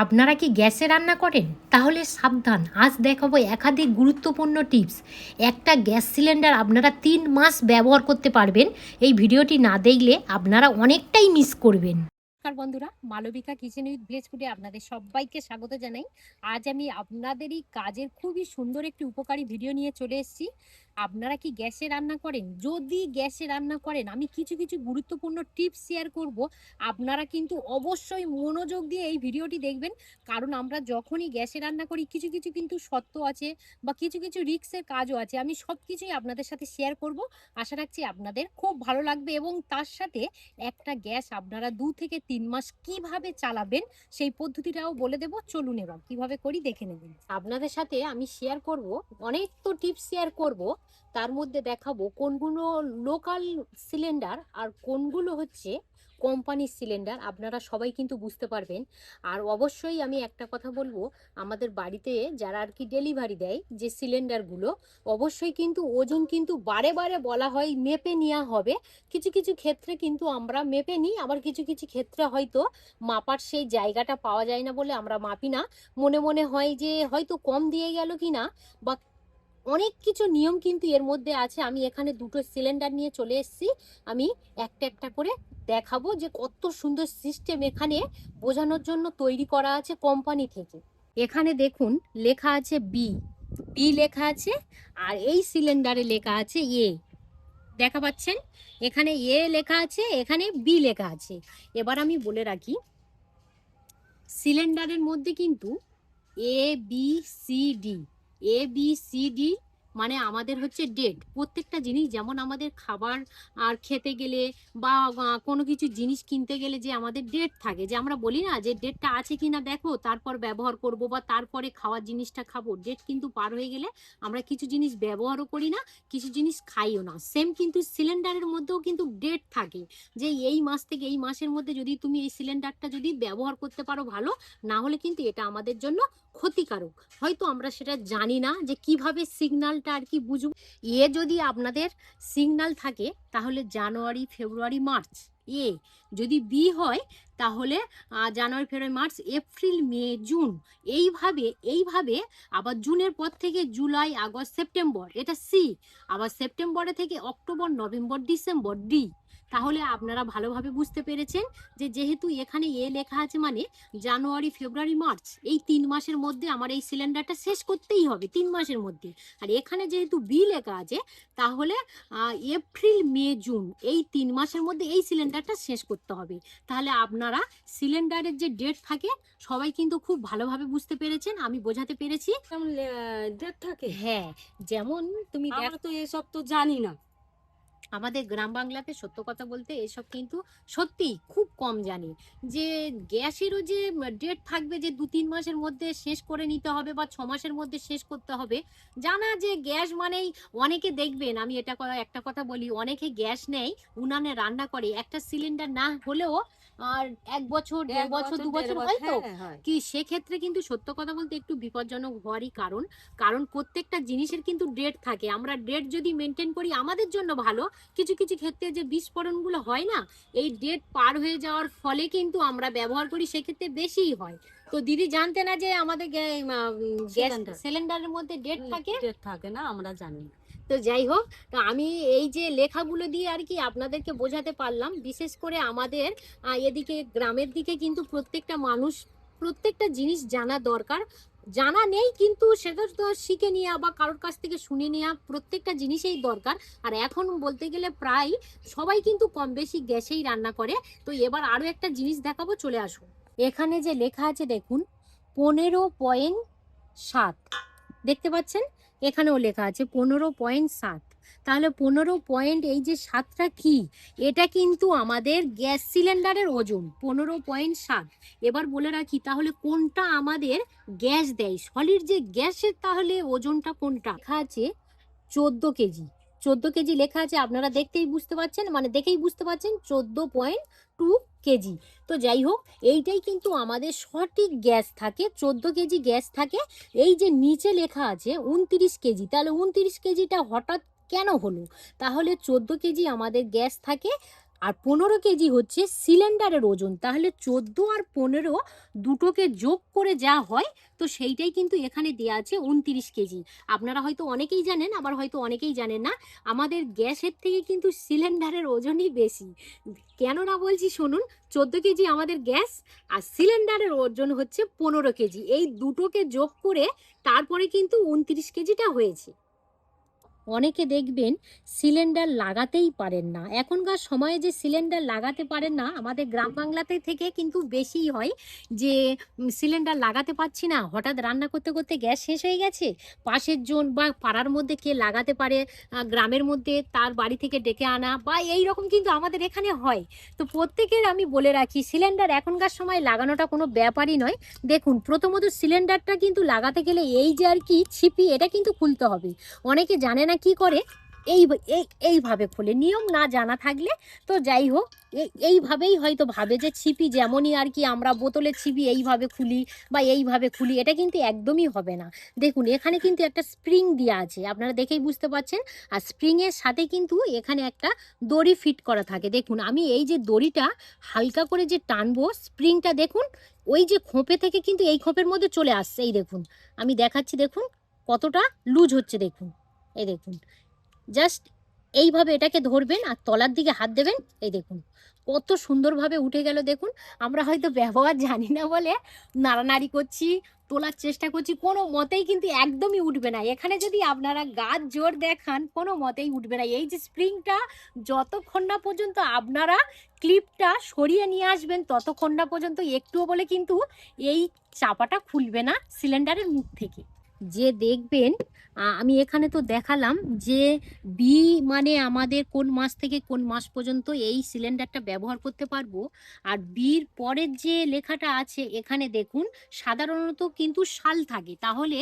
আপনারা কি গ্যাসে রান্না করেন? তাহলে সাবধান, আজ দেখাবো একাধিক গুরুত্বপূর্ণ টিপস। একটা গ্যাস সিলিন্ডার আপনারা ৩ মাস ব্যবহার করতে পারবেন। এই ভিডিওটি না দেখলে আপনারা অনেকটাই মিস করবেন। নমস্কার বন্ধুরা, মালবিকা কিচেন উইথ ভিলেজ ফুডে আপনাদের সবাইকে স্বাগত জানাই। আজ আমি আপনাদেরই কাজের খুবই সুন্দর একটি উপকারী ভিডিও নিয়ে চলে এসেছি। আপনারা কি গ্যাসে রান্না করেন? যদি গ্যাসে রান্না করেন, আমি কিছু কিছু গুরুত্বপূর্ণ টিপস শেয়ার করব। আপনারা কিন্তু অবশ্যই মনোযোগ দিয়ে এই ভিডিওটি দেখবেন, কারণ আমরা যখনই গ্যাসে রান্না করি কিছু কিছু কিন্তু সত্য আছে বা কিছু কিছু রিস্কের কাজও আছে। আমি সব কিছুই আপনাদের সাথে শেয়ার করব। আশা রাখছি আপনাদের খুব ভালো লাগবে এবং তার সাথে একটা গ্যাস আপনারা 2 থেকে 3 মাস কিভাবে চালাবেন সেই পদ্ধতিটাও বলে দেব। চলুন এবার কিভাবে করি দেখে নেবেন। আপনাদের সাথে আমি শেয়ার করব, অনেক তো টিপস শেয়ার করব, তার মধ্যে দেখাবো কোনগুলো লোকাল সিলিন্ডার আর কোনগুলো হচ্ছে কোম্পানির সিলিন্ডার। আপনারা সবাই কিন্তু বুঝতে পারবেন। আর অবশ্যই আমি একটা কথা বলবো, আমাদের বাড়িতে যারা আর কি ডেলিভারি দেয় যে সিলিন্ডারগুলো, অবশ্যই কিন্তু ওজন কিন্তু বারে বারে বলা হয় মেপে নেওয়া হবে। কিছু কিছু ক্ষেত্রে কিন্তু আমরা মেপে নিই, আবার কিছু কিছু ক্ষেত্রে হয়তো মাপার সেই জায়গাটা পাওয়া যায় না বলে আমরা মাপি না। মনে মনে হয় যে হয়তো কম দিয়ে গেল কি না, বা অনেক কিছু নিয়ম কিন্তু এর মধ্যে আছে। আমি এখানে দুটো সিলিন্ডার নিয়ে চলে এসেছি। আমি একটা একটা করে দেখাবো যে কত সুন্দর সিস্টেম এখানে বোঝানোর জন্য তৈরি করা আছে কোম্পানি থেকে। এখানে দেখুন লেখা আছে বি, বি লেখা আছে, আর এই সিলিন্ডারে লেখা আছে এ। দেখা পাচ্ছেন, এখানে এ লেখা আছে, এখানে বি লেখা আছে। এবার আমি বলে রাখি, সিলিন্ডারের মধ্যে কিন্তু A B C D, A B C D মানে আমাদের হচ্ছে ডেট। প্রত্যেকটা জিনিস যেমন আমাদের খাবার আর খেতে গেলে বা কোনো কিছু জিনিস কিনতে গেলে যে আমাদের ডেট থাকে, যে আমরা বলি না যে ডেটটা আছে কিনা দেখো তারপর ব্যবহার করব বা তারপরে খাওয়ার জিনিসটা খাবো। ডেট কিন্তু পার হয়ে গেলে আমরা কিছু জিনিস ব্যবহারও করি না, কিছু জিনিস খাইও না। সেম কিন্তু সিলিন্ডারের মধ্যেও কিন্তু ডেট থাকে, যে এই মাস থেকে এই মাসের মধ্যে যদি তুমি এই সিলিন্ডারটা যদি ব্যবহার করতে পারো ভালো, না হলে কিন্তু এটা আমাদের জন্য ক্ষতিকারক। হয়তো আমরা সেটা জানি না যে কিভাবে সিগন্যালটা আর কি বুঝব। এ যদি আপনাদের সিগন্যাল থাকে তাহলে জানুয়ারি ফেব্রুয়ারি মার্চ এ, যদি বি হয় তাহলে জানুয়ারি ফেব্রুয়ারি মার্চ এপ্রিল মে জুন, এইভাবে এইভাবে। আবার জুনের পর থেকে জুলাই আগস্ট সেপ্টেম্বর, এটা সি। আবার সেপ্টেম্বরে থেকে অক্টোবর নভেম্বর ডিসেম্বর ডি। তাহলে আপনারা ভালোভাবে বুঝতে পেরেছেন যে যেহেতু এখানে এ লেখা আছে মানে জানুয়ারি ফেব্রুয়ারি মার্চ এই 3 মাসের মধ্যে আমার এই সিলিন্ডারটা শেষ করতেই হবে, 3 মাসের মধ্যে। আর এখানে যেহেতু বি লেখা আছে তাহলে এপ্রিল মে জুন এই 3 মাসের মধ্যে এই সিলিন্ডারটা শেষ করতে হবে। তাহলে আপনারা সিলিন্ডারের যে ডেট থাকে সবাই কিন্তু খুব ভালোভাবে বুঝতে পেরেছেন, আমি বোঝাতে পেরেছি। যেমন ডেট থাকে। হ্যাঁ, যেমন তুমি আমরা তো এসব তো জানি না। আমাদের গ্রাম বাংলাতে সত্য কথা বলতে এসব কিন্তু সত্যি খুব কম জানি, যে গ্যাসেরও যে ডেট থাকবে যে 2-3 মাসের মধ্যে শেষ করে নিতে হবে বা 6 মাসের মধ্যে শেষ করতে হবে। জানা যে গ্যাস মানেই, অনেকে দেখবেন, আমি একটা কথা বলি, অনেকে গ্যাস নেয় উনানে রান্না করে, একটা সিলিন্ডার না হলেও আর 1 বছর 1.5 বছর 2 বছর হয় তো। হ্যাঁ, হয়। কি সেক্ষেত্রে কিন্তু সত্য কথা বলতে একটু বিপজ্জনক হওয়ারই কারণ, কারণ প্রত্যেকটা জিনিসের কিন্তু ডেট থাকে। আমরা ডেট যদি মেনটেন করি আমাদের জন্য ভালো। কিছু কিছু ক্ষেত্রে যে বিস্ফোরণগুলো হয় না, এই ডেট পার হয়ে যাওয়ার ফলে কিন্তু আমরা ব্যবহার করি, সেক্ষেত্রে বেশিই হয়। তো দিদি জানতে না যে আমাদের গ্যাস সিলিন্ডার সিলিন্ডারের মধ্যে ডেট থাকে। ডেট থাকে না, আমরা জানি না। তো যাই হোক, তো আমি এই যে লেখাগুলো দিয়ে আর কি আপনাদেরকে বোঝাতে পারলাম। বিশেষ করে আমাদের এদিকে গ্রামের দিকে কিন্তু প্রত্যেকটা মানুষ প্রত্যেকটা জিনিস জানা দরকার। জানা নেই কিন্তু সেটা তো শিখে নেওয়া বা কারোর কাছ থেকে শুনে নেওয়া প্রত্যেকটা জিনিসেই দরকার। আর এখন বলতে গেলে প্রায় সবাই কিন্তু কম বেশি গ্যাসেই রান্না করে। তো এবার আরো একটা জিনিস দেখাবো, চলে আসুন। এখানে যে লেখা আছে দেখুন 15.7, দেখতে পাচ্ছেন? এখানেও লেখা আছে 15.7। তাহলে 15 পয়েন্ট, এই যে 7টা কি, এটা কিন্তু আমাদের গ্যাস সিলিন্ডারের ওজন 15.7। এবার বলে রাখি তাহলে কোনটা আমাদের গ্যাস দেয়, সলিড যে গ্যাসের, তাহলে ওজনটা কোনটা লেখা আছে 14 কেজি। 14 কেজি লেখা আছে, আপনারা দেখতেই বুঝতে পারছেন, মানে দেখেই বুঝতে পারছেন 14.2 কেজি। তো যাই হোক, এইটাই কিন্তু আমাদের সঠিক গ্যাস থাকে, 14 কেজি গ্যাস থাকে। এই যে নিচে লেখা আছে 29 কেজি, তাহলে 29 কেজিটা হঠাৎ কেন হলো? তাহলে 14 কেজি আমাদের গ্যাস থাকে আর 15 কেজি হচ্ছে সিলিন্ডারের ওজন। তাহলে 14 আর 15 দুটোকে যোগ করে যা হয়, তো সেইটাই কিন্তু এখানে দেওয়া আছে 29 কেজি। আপনারা হয়তো অনেকেই জানেন, আবার হয়তো অনেকেই জানেন না, আমাদের গ্যাসের থেকে কিন্তু সিলিন্ডারের ওজনই বেশি। কেন না বলছি শুনুন, 14 কেজি আমাদের গ্যাস, আর সিলিন্ডারের ওজন হচ্ছে 15 কেজি। এই দুটোকে যোগ করে তারপরে কিন্তু 29 কেজিটা হয়েছে। অনেকে দেখবেন সিলিন্ডার লাগাতেই পারেন না। এখনকার সময়ে যে সিলিন্ডার লাগাতে পারেন না, আমাদের গ্রাম বাংলাতে থেকে কিন্তু বেশিই হয় যে সিলিন্ডার লাগাতে পারছি না, হঠাৎ রান্না করতে করতে গ্যাস শেষ হয়ে গেছে, পাশের জন বা পাড়ার মধ্যে কে লাগাতে পারে, গ্রামের মধ্যে তার বাড়ি থেকে ডেকে আনা বা এই রকম কিন্তু আমাদের এখানে হয়। তো প্রত্যেকের আমি বলে রাখি, সিলিন্ডার এখনকার সময় লাগানোটা কোনো ব্যাপারই নয়। দেখুন, প্রথমত সিলিন্ডারটা কিন্তু লাগাতে গেলে এই যে আর কি ছিপি, এটা কিন্তু খুলতে হবে। অনেকে জানে না কি করে, এইভাবে খোলে, নিয়ম না জানা থাকলে। তো যাই হোক, এইভাবেই হয়তো ভাবে যে ছিপি যেমনই আর কি আমরা বোতলের ছিপি এইভাবে খুলি বা এইভাবে খুলি, এটা কিন্তু একদমই হবে না। দেখুন, এখানে কিন্তু একটা স্প্রিং দেওয়া আছে, আপনারা দেখেই বুঝতে পারছেন। আর স্প্রিংয়ের সাথে কিন্তু এখানে একটা দড়ি ফিট করা থাকে। দেখুন, আমি এই যে দড়িটা হালকা করে যে টানবো, স্প্রিংটা দেখুন ওই যে খোপে থেকে কিন্তু এই খোপের মধ্যে চলে আসছে। এই দেখুন, আমি দেখাচ্ছি, দেখুন কতটা লুজ হচ্ছে। দেখুন, এই দেখুন, জাস্ট এইভাবে এটাকে ধরবেন আর তলার দিকে হাত দেবেন, এই দেখুন কত সুন্দরভাবে উঠে গেল। দেখুন, আমরা হয়তো ব্যবহার জানি না বলে নাড়ানাড়ি করছি, তোলার চেষ্টা করছি, কোনো মতেই কিন্তু একদমই উঠবে না। এখানে যদি আপনারা গাছ জোর দেখান, কোনো মতেই উঠবে না। এই যে স্প্রিংটা, যতক্ষণ না পর্যন্ত আপনারা ক্লিপটা সরিয়ে নিয়ে আসবেন, ততক্ষণ না পর্যন্ত একটুও বলে কিন্তু এই চাপাটা খুলবে না সিলিন্ডারের মুখ থেকে। যে দেখবেন, আমি এখানে তো দেখালাম যে বি মানে আমাদের কোন মাস থেকে কোন মাস পর্যন্ত এই সিলিন্ডারটা ব্যবহার করতে পারবো। আর বির পরের যে লেখাটা আছে এখানে দেখুন, সাধারণত কিন্তু সাল থাকে। তাহলে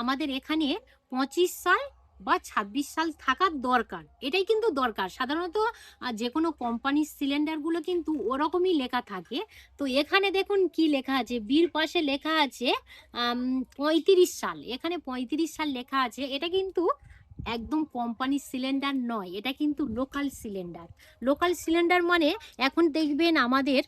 আমাদের এখানে 25 সাল বা 26 সাল থাকার দরকার, এটাই কিন্তু দরকার সাধারণত। যে কোনো কোম্পানির সিলিন্ডারগুলো কিন্তু ওরকমই লেখা থাকে। তো এখানে দেখুন কি লেখা আছে, বির পাশে লেখা আছে 35 সাল। এখানে 35 সাল লেখা আছে। এটা কিন্তু একদম কোম্পানির সিলিন্ডার নয়, এটা কিন্তু লোকাল সিলিন্ডার। লোকাল সিলিন্ডার মানে এখন দেখবেন আমাদের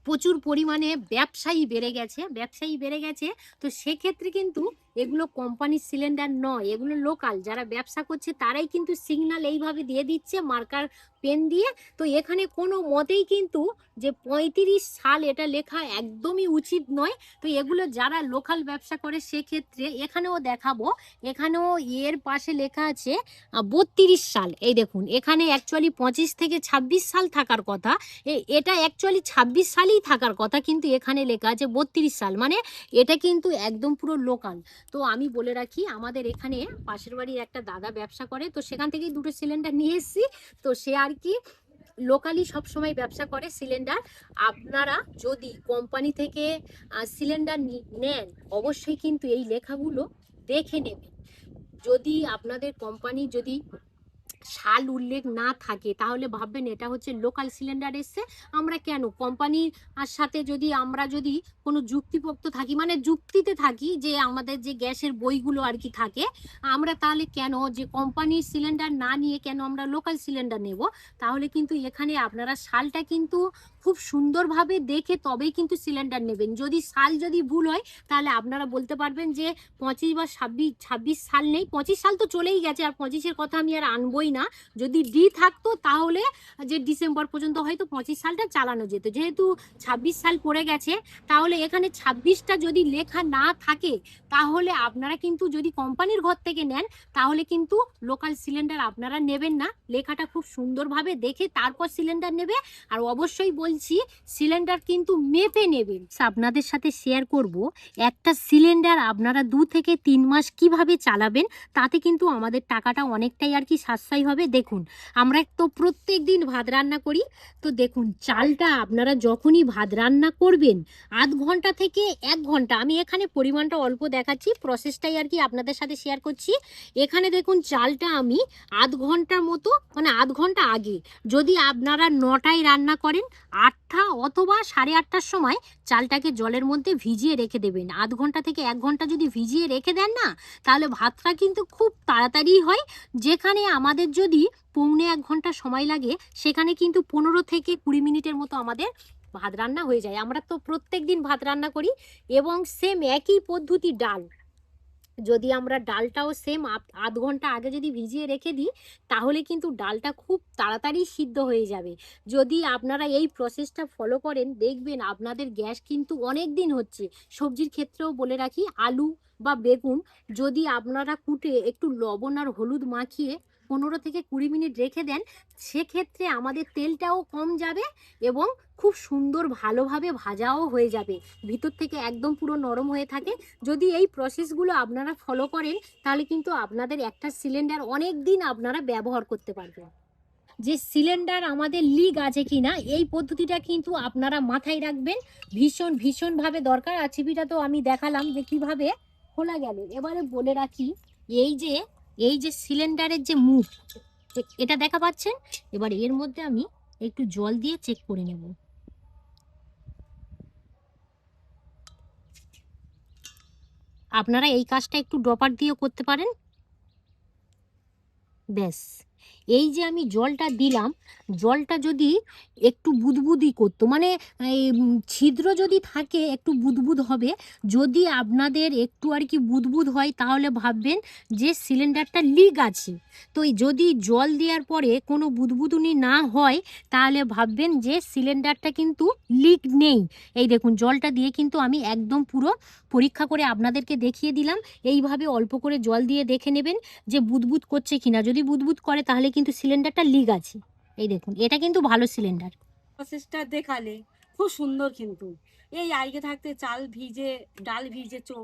প্রচুর পরিমাণে ব্যবসায়ী বেড়ে গেছে। তো সেক্ষেত্রে কিন্তু এগুলো কোম্পানির সিলিন্ডার নয়, এগুলো লোকাল। যারা ব্যবসা করছে তারাই কিন্তু সিগন্যাল এইভাবে দিয়ে দিচ্ছে মার্কার পেন দিয়ে। তো এখানে কোনো মতেই কিন্তু যে 35 সাল এটা লেখা একদমই উচিত নয়। তো এগুলো যারা লোকাল ব্যবসা করে সেক্ষেত্রে এখানেও দেখাবো, এখানেও এর পাশে লেখা আছে 32 সাল। এই দেখুন, এখানে অ্যাকচুয়ালি 25 থেকে 26 সাল থাকার কথা, এটা অ্যাকচুয়ালি 26 সালই থাকার কথা, কিন্তু এখানে লেখা আছে 32 সাল, মানে এটা কিন্তু একদম পুরো লোকাল। তো আমি বলে রাখি, আমাদের এখানে পাশের বাড়ির একটা দাদা ব্যবসা করে, তো সেখান থেকেই দুটো সিলিন্ডার নিয়ে এসেছি। তো সে আর কি লোকালি সব সময় ব্যবসা করে সিলিন্ডার। আপনারা যদি কোম্পানি থেকে সিলিন্ডার নেন, অবশ্যই কিন্তু এই লেখাগুলো দেখে নেবেন। যদি আপনাদের কোম্পানি যদি সাল উল্লেখ না থাকে, তাহলে ভাববেন এটা হচ্ছে লোকাল সিলিন্ডার এসছে। আমরা কেন কোম্পানির সাথে যদি আমরা যদি কোনো যুক্তিপক্ত থাকি, মানে যুক্তিতে থাকি, যে আমাদের যে গ্যাসের বইগুলো আর কি থাকে, আমরা তাহলে কেন যে কোম্পানির সিলিন্ডার না নিয়ে কেন আমরা লোকাল সিলিন্ডার নেব? তাহলে কিন্তু এখানে আপনারা সালটা কিন্তু খুব সুন্দরভাবে দেখে তবেই কিন্তু সিলিন্ডার নেবেন। যদি সাল যদি ভুল হয়, তাহলে আপনারা বলতে পারবেন যে 25 বা 26 সাল নেই, 25 সাল তো চলেই গেছে, আর 25-এর কথা আমি আর আনবই না। যদি ডি থাকতো তাহলে যে ডিসেম্বর পর্যন্ত হয়তো 25 সালটা চালানো যেত। যেহেতু 26 সাল পড়ে গেছে, তাহলে এখানে 26টা যদি লেখা না থাকে, তাহলে আপনারা কিন্তু যদি কোম্পানির ঘর থেকে নেন, তাহলে কিন্তু লোকাল সিলিন্ডার আপনারা নেবেন না। লেখাটা খুব সুন্দরভাবে দেখে তারপর সিলিন্ডার নেবে। আর অবশ্যই বলছি, সিলিন্ডার কিন্তু মেপে নেবেন। আপনাদের সাথে শেয়ার করব একটা সিলিন্ডার আপনারা 2 থেকে 3 মাস কিভাবে চালাবেন, তাতে কিন্তু আমাদের টাকাটা অনেকটাই আর কি সাশ্রয় হবে। দেখুন, আমরা তো প্রত্যেক দিন ভাত রান্না করি। তো দেখুন, চালটা আপনারা যখনই ভাত রান্না করবেন, আধ ঘন্টা থেকে 1 ঘন্টা, আমি এখানে পরিমাণটা অল্প দেখাচ্ছি, প্রসেসটাই আর কি আপনাদের সাথে শেয়ার করছি। এখানে দেখুন, চালটা আমি আধ ঘন্টার মতো, মানে আধ ঘন্টা আগে, যদি আপনারা 9টায় রান্না করেন, 8টা অথবা 8:30টার সময় চালটাকে জলের মধ্যে ভিজিয়ে রেখে দেবেন। 0.5 ঘন্টা থেকে 1 ঘন্টা যদি ভিজিয়ে রেখে দেন না, তাহলে ভাতটা কিন্তু খুব তাড়াতাড়ি হয়। যেখানে আমাদের যদি পৌনে 1 ঘন্টা সময় লাগে, সেখানে কিন্তু 15 থেকে 20 মিনিটের মতো আমাদের ভাত রান্না হয়ে যায়। আমরা তো প্রত্যেক দিন ভাত রান্না করি এবং সেম একই পদ্ধতি ডাল, যদি আমরা ডালটাও সেম 0.5 ঘন্টা আগে যদি ভিজিয়ে রেখে দিই, তাহলে কিন্তু ডালটা খুব তাড়াতাড়ি সিদ্ধ হয়ে যাবে। যদি আপনারা এই প্রসেসটা ফলো করেন, দেখবেন আপনাদের গ্যাস কিন্তু অনেক দিন হচ্ছে। সবজির ক্ষেত্রেও বলে রাখি, আলু বা বেগুন যদি আপনারা কুটে একটু লবণ আর হলুদ মাখিয়ে 15 থেকে 20 মিনিট রেখে দেন, সেক্ষেত্রে আমাদের তেলটাও কম যাবে এবং খুব সুন্দর ভালোভাবে ভাজাও হয়ে যাবে, ভিতর থেকে একদম পুরো নরম হয়ে থাকে। যদি এই প্রসেসগুলো আপনারা ফলো করেন, তাহলে কিন্তু আপনাদের একটা সিলিন্ডার অনেক দিন আপনারা ব্যবহার করতে পারবেন। যে সিলিন্ডার আমাদের লিক আছে কিনা, এই পদ্ধতিটা কিন্তু আপনারা মাথায় রাখবেন, ভীষণভাবে দরকার। আর ছিপিটা তো আমি দেখালাম যে কিভাবে খোলা গেল। এবারে বলে রাখি, এই যে সিলিন্ডারের যে মুখ, এটা দেখা পাচ্ছেন। এবার এর মধ্যে আমি একটু জল দিয়ে চেক করে নেব। আপনারা এই কাজটা একটু ড্রপার দিয়েও করতে পারেন। ব্যাস, এই যে আমি জলটা দিলাম, জলটা যদি একটু বুদবুদি করতো, মানে ছিদ্র যদি থাকে একটু বুদবুদ হবে। যদি আপনাদের একটু আর কি বুদবুদ হয়, তাহলে ভাববেন যে সিলিন্ডারটা লিক আছে। তো যদি জল দেওয়ার পরে কোনো বুদবুদুনি না হয়, তাহলে ভাববেন যে সিলিন্ডারটা কিন্তু লিক নেই। এই দেখুন, জলটা দিয়ে কিন্তু আমি একদম পুরো পরীক্ষা করে আপনাদেরকে দেখিয়ে দিলাম। এইভাবে অল্প করে জল দিয়ে দেখে নেবেন যে বুদবুদ করছে কিনা। যদি বুদবুদ করে, তাহলে কিন্তু সিলিন্ডারটা লিক আছে। এই দেখুন, এটা কিন্তু ভালো সিলিন্ডার। প্রসেসটা দেখালে খুব সুন্দর, কিন্তু এই আগে থাকতে ডাল ভিজেছো,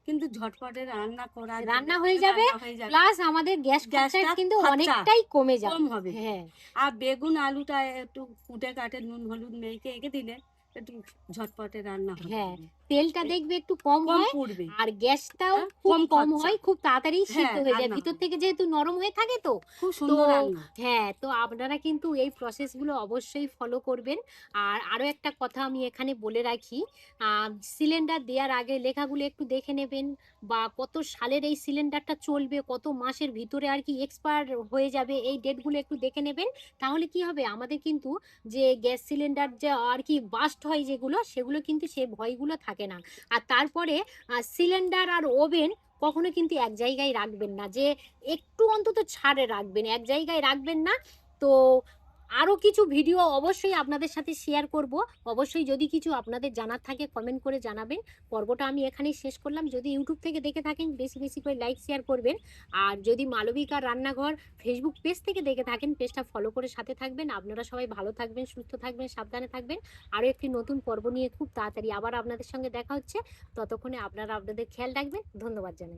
কিন্তু ঝটপটে রান্না হয়ে যাবে, প্লাস আমাদের গ্যাস খরচা কিন্তু অনেকটাই কমে যাবে, কম হবে। হ্যাঁ। আর বেগুন আলুটা একটু কুটে কাটে নুন হলুদ মেখে এঁকে দিলে একটু ঝটপটে রান্না হবে। হ্যাঁ, তেলটা দেখবে একটু কম হয়, পড়বে আর গ্যাসটাও হ্যাঁ, খুব কম খরচা। হয়, খুব তাড়াতাড়ি সিদ্ধ হ্যাঁ, হয়ে যায়, রান্না ভিতর হবে। থেকে যেহেতু নরম হয়ে থাকে। তো খুব তো সুন্দর রান্না। হ্যাঁ, তো আপনারা কিন্তু এই প্রসেসগুলো অবশ্যই ফলো করবেন। আর আরও একটা কথা আমি এখানে বলে রাখি, সিলিন্ডার দেওয়ার আগে লেখাগুলো একটু দেখে নেবেন, বা কত সালের এই সিলিন্ডারটা চলবে, কত মাসের ভিতরে আর কি এক্সপায়ার হয়ে যাবে, এই ডেটগুলো একটু দেখে নেবেন। তাহলে কি হবে, আমাদের কিন্তু যে গ্যাস সিলিন্ডার যে আর কি বাস্ট হয় যেগুলো, সেগুলো কিন্তু সে ভয়গুলো থাকে না। আর তারপরে সিলিন্ডার আর ওভেন কখনো কিন্তু এক জায়গায় রাখবেন না, যে একটু অন্তত ছাড়ে রাখবেন, এক জায়গায় রাখবেন না। তো আরও কিছু ভিডিও অবশ্যই আপনাদের সাথে শেয়ার করব। অবশ্যই যদি কিছু আপনাদের জানার থাকে কমেন্ট করে জানাবেন। পর্বটা আমি এখানেই শেষ করলাম। যদি ইউটিউব থেকে দেখে থাকেন, বেশি বেশি করে লাইক শেয়ার করবেন। আর যদি মালবিকা রান্নাঘর ফেসবুক পেজ থেকে দেখে থাকেন, পেজটা ফলো করে সাথে থাকবেন। আপনারা সবাই ভালো থাকবেন, সুস্থ থাকবেন, সাবধানে থাকবেন। আরও একটি নতুন পর্ব নিয়ে খুব তাড়াতাড়ি আবার আপনাদের সঙ্গে দেখা হচ্ছে। ততক্ষণে আপনারা আপনাদের খেয়াল রাখবেন। ধন্যবাদ জানাই।